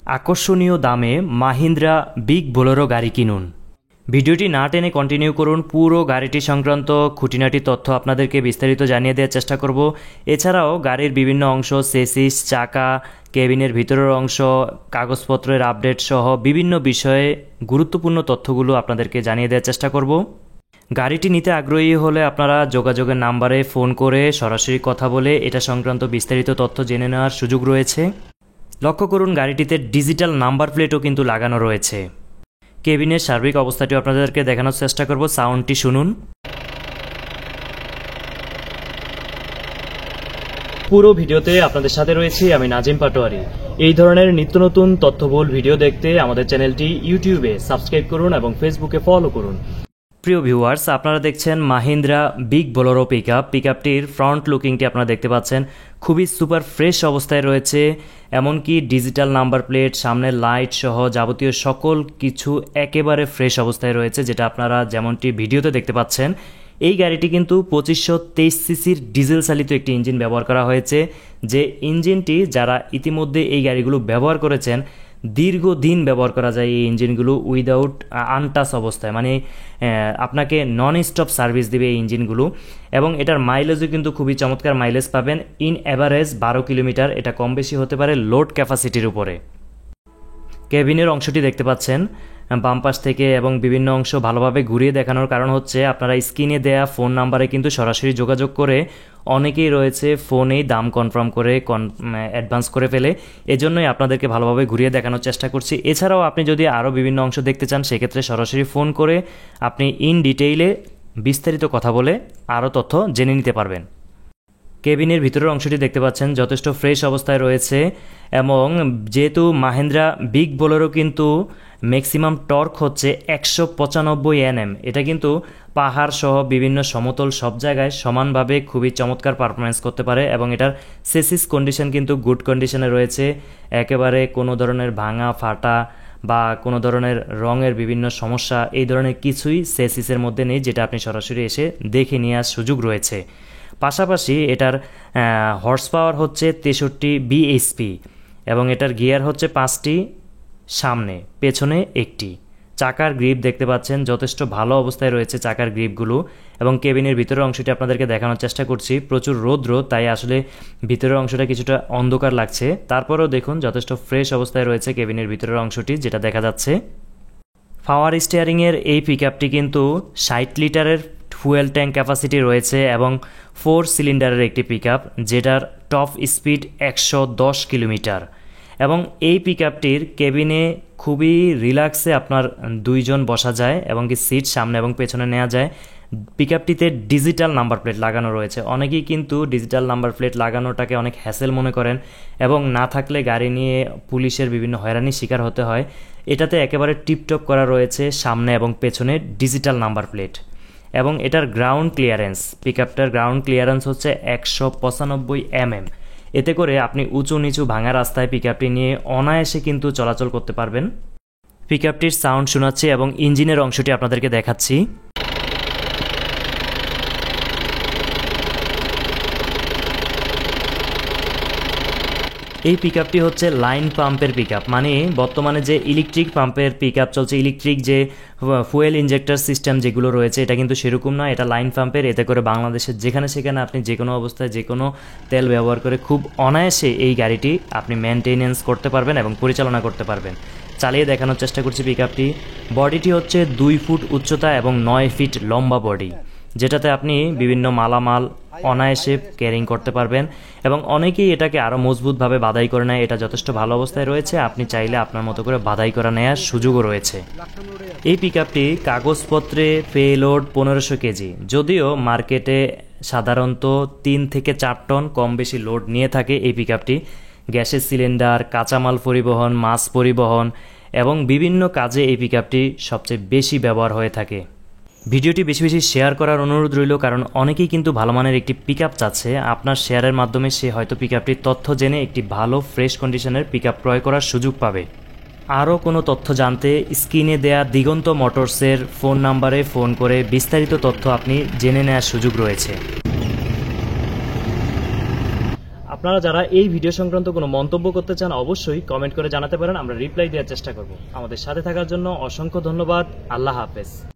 আকর্ষণীয় দামে Mahindra big Bolero গাড়ি কিনুন। ভিডিওটি না টেনে কন্টিনিউ করুন। পুরো গাড়িটি সংক্রান্ত খুঁটিনাটি তথ্য আপনাদেরকে বিস্তারিত জানিয়ে দেওয়ার চেষ্টা করব। এছাড়াও গাড়ির বিভিন্ন অংশ, চেসিস, চাকা, কেবিনের ভিতরের অংশ, কাগজপত্রের আপডেট সহ বিভিন্ন বিষয়ে গুরুত্বপূর্ণ তথ্যগুলো আপনাদেরকে জানিয়ে দেওয়ার চেষ্টা করব। গাড়িটি নিতে আগ্রহী হলে আপনারা যোগাযোগের নাম্বারে ফোন করে সরাসরি কথা বলে এটা সংক্রান্ত বিস্তারিত তথ্য জেনে নেওয়ার সুযোগ রয়েছে। লক্ষ্য করুন, গাড়িটিতে ডিজিটাল নাম্বার প্লেটও কিন্তু লাগানো রয়েছে। কেবিনের সার্বিক অবস্থাটিও আপনাদেরকে দেখানোর চেষ্টা করব। সাউন্ডটি শুনুন। পুরো ভিডিওতে আপনাদের সাথে রয়েছি আমি নাজিম পাটোয়ারি। এই ধরনের নিত্য নতুন তথ্যবহুল ভিডিও দেখতে আমাদের চ্যানেলটি ইউটিউবে সাবস্ক্রাইব করুন এবং ফেসবুকে ফলো করুন। প্রিয় ভিউয়ার্স, আপনারা দেখছেন মাহিন্দ্রা বিগ বোলেরো পিকআপটির ফ্রন্ট লুকিংটি আপনারা দেখতে পাচ্ছেন। খুবই সুপার ফ্রেশ অবস্থায় রয়েছে, এমনকি ডিজিটাল নাম্বার প্লেট, সামনের লাইট সহ যাবতীয় সকল কিছু একেবারে ফ্রেশ অবস্থায় রয়েছে, যেটা আপনারা যেমনটি ভিডিওতে দেখতে পাচ্ছেন। এই গাড়িটি কিন্তু 2523 সিসির ডিজেল চালিত একটি ইঞ্জিন ব্যবহার করা হয়েছে, যে ইঞ্জিনটি যারা ইতিমধ্যে এই গাড়িগুলো ব্যবহার করেছেন দীর্ঘদিন ব্যবহার করা যায় এই ইঞ্জিনগুলো উইদাউট আনটাচ অবস্থায়, মানে আপনাকে নন স্টপ সার্ভিস দেবে এই ইঞ্জিনগুলো। এবং এটার মাইলেজও কিন্তু খুবই চমৎকার মাইলেজ পাবেন। ইন অ্যাভারেজ 12 কিলোমিটার, এটা কম বেশি হতে পারে লোড ক্যাপাসিটির উপরে। কেবিনের অংশটি দেখতে পাচ্ছেন বাম পাশ থেকে, এবং বিভিন্ন অংশ ভালোভাবে ঘুরিয়ে দেখানোর কারণ হচ্ছে আপনারা স্ক্রিনে দেয়া ফোন নাম্বারে কিন্তু সরাসরি যোগাযোগ করে অনেকেই রয়েছে ফোনেই দাম কনফার্ম করে অ্যাডভান্স করে ফেলে। এজন্যই আপনাদেরকে ভালোভাবে ঘুরিয়ে দেখানোর চেষ্টা করছি। এছাড়াও আপনি যদি আরও বিভিন্ন অংশ দেখতে চান, সেক্ষেত্রে সরাসরি ফোন করে আপনি ইন ডিটেইলে বিস্তারিত কথা বলে আরও তথ্য জেনে নিতে পারবেন। কেবিনের ভিতরের অংশটি দেখতে পাচ্ছেন যথেষ্ট ফ্রেশ অবস্থায় রয়েছে, এবং যেহেতু মাহিন্দ্রা বিগ বোলেরো কিন্তু ম্যাক্সিমাম টর্ক হচ্ছে 195 Nm, এটা কিন্তু পাহাড় সহ বিভিন্ন সমতল সব জায়গায় সমানভাবে খুবই চমৎকার পারফরমেন্স করতে পারে। এবং এটার চেসিস কন্ডিশন কিন্তু গুড কন্ডিশনে রয়েছে, একেবারে কোনো ধরনের ভাঙা ফাটা বা কোনো ধরনের রঙের বিভিন্ন সমস্যা এই ধরনের কিছুই চেসিসের মধ্যে নেই, যেটা আপনি সরাসরি এসে দেখে নেওয়ার সুযোগ রয়েছে। পাশাপাশি এটার হর্স পাওয়ার হচ্ছে 63 bhp, এবং এটার গিয়ার হচ্ছে 5টি, সামনে পেছনে একটি। চাকার গ্রিপ দেখতে পাচ্ছেন যথেষ্ট ভালো অবস্থায় রয়েছে চাকার গ্রিপগুলো। এবং কেবিনের ভিতরের অংশটি আপনাদেরকে দেখানোর চেষ্টা করছি। প্রচুর রৌদ্র, তাই আসলে ভিতরের অংশটা কিছুটা অন্ধকার লাগছে, তারপরেও দেখুন যথেষ্ট ফ্রেশ অবস্থায় রয়েছে কেবিনের ভিতরের অংশটি, যেটা দেখা যাচ্ছে। পাওয়ার স্টিয়ারিংয়ের এই পিকআপটি কিন্তু 60 লিটারের ফুয়েল ট্যাঙ্ক ক্যাপাসিটি রয়েছে, এবং 4 সিলিন্ডারের একটি পিকআপ, যেটার টপ স্পিড 110 কিলোমিটার। এবং এই পিকআপটির কেবিনে খুবই রিল্যাক্সে আপনার 2 জন বসা যায়, এবং কি সিট সামনে এবং পেছনে নেওয়া যায়। পিকআপটিতে ডিজিটাল নাম্বার প্লেট লাগানো রয়েছে। অনেকেই কিন্তু ডিজিটাল নাম্বার প্লেট লাগানোটাকে অনেক হ্যাসেল মনে করেন, এবং না থাকলে গাড়ি নিয়ে পুলিশের বিভিন্ন হয়রানির শিকার হতে হয়। এটাতে একেবারে টিপটপ করা রয়েছে সামনে এবং পেছনে ডিজিটাল নাম্বার প্লেট। এবং এটার গ্রাউন্ড ক্লিয়ারেন্স, পিকআপটার গ্রাউন্ড ক্লিয়ারেন্স হচ্ছে 195 mm। এতে করে আপনি উঁচু নিচু ভাঙা রাস্তায় পিকআপটি নিয়ে অনায়াসে কিন্তু চলাচল করতে পারবেন। পিকআপটির সাউন্ড শোনাচ্ছি এবং ইঞ্জিনের অংশটি আপনাদেরকে দেখাচ্ছি। এই পিকআপটি হচ্ছে লাইন পাম্পের পিকআপ, মানে বর্তমানে যে ইলেকট্রিক পাম্পের পিকআপ চলছে, ইলেকট্রিক যে ফুয়েল ইনজেক্টর সিস্টেম যেগুলো রয়েছে, এটা কিন্তু সেরকম না, এটা লাইন পাম্পের। এতে করে বাংলাদেশের যেখানে সেখানে আপনি যে কোনো অবস্থায় যে কোনো তেল ব্যবহার করে খুব অনায়াসে এই গাড়িটি আপনি মেনটেনেন্স করতে পারবেন এবং পরিচালনা করতে পারবেন। চালিয়ে দেখানোর চেষ্টা করছি পিকআপটি। বডিটি হচ্ছে 2 ফুট উচ্চতা এবং 9 ফিট লম্বা বডি, যেটাতে আপনি বিভিন্ন মালামাল অনায়াসে ক্যারিং করতে পারবেন। এবং অনেকেই এটাকে আরও মজবুতভাবে বাধাই করে নেয়, এটা যথেষ্ট ভালো অবস্থায় রয়েছে। আপনি চাইলে আপনার মতো করে বাধাই করা নেওয়ার সুযোগও রয়েছে। এই পিকআপটি কাগজপত্রে পেলোড 1500 কেজি, যদিও মার্কেটে সাধারণত 3 থেকে 4 টন কম বেশি লোড নিয়ে থাকে এই পিকআপটি। গ্যাসের সিলিন্ডার, কাঁচামাল পরিবহন, মাছ পরিবহন এবং বিভিন্ন কাজে এই পিকআপটি সবচেয়ে বেশি ব্যবহার হয়ে থাকে। ভিডিওটি বেশি বেশি শেয়ার করার অনুরোধ রইল, কারণ অনেকেই কিন্তু ভালো মানের একটি পিকআপ চাচ্ছে। আপনার শেয়ারের মাধ্যমে সে হয়তো পিকআপটির তথ্য জেনে একটি ভালো ফ্রেশ কন্ডিশনের পিকআপ ক্রয় করার সুযোগ পাবে। আরও কোনো তথ্য জানতে স্ক্রিনে দেয়া দিগন্ত মোটরসের ফোন নাম্বারে ফোন করে বিস্তারিত তথ্য আপনি জেনে নেওয়ার সুযোগ রয়েছে। আপনারা যারা এই ভিডিও সংক্রান্ত কোনো মন্তব্য করতে চান অবশ্যই কমেন্ট করে জানাতে পারেন, আমরা রিপ্লাই দেওয়ার চেষ্টা করব। আমাদের সাথে থাকার জন্য অসংখ্য ধন্যবাদ। আল্লাহ হাফেজ।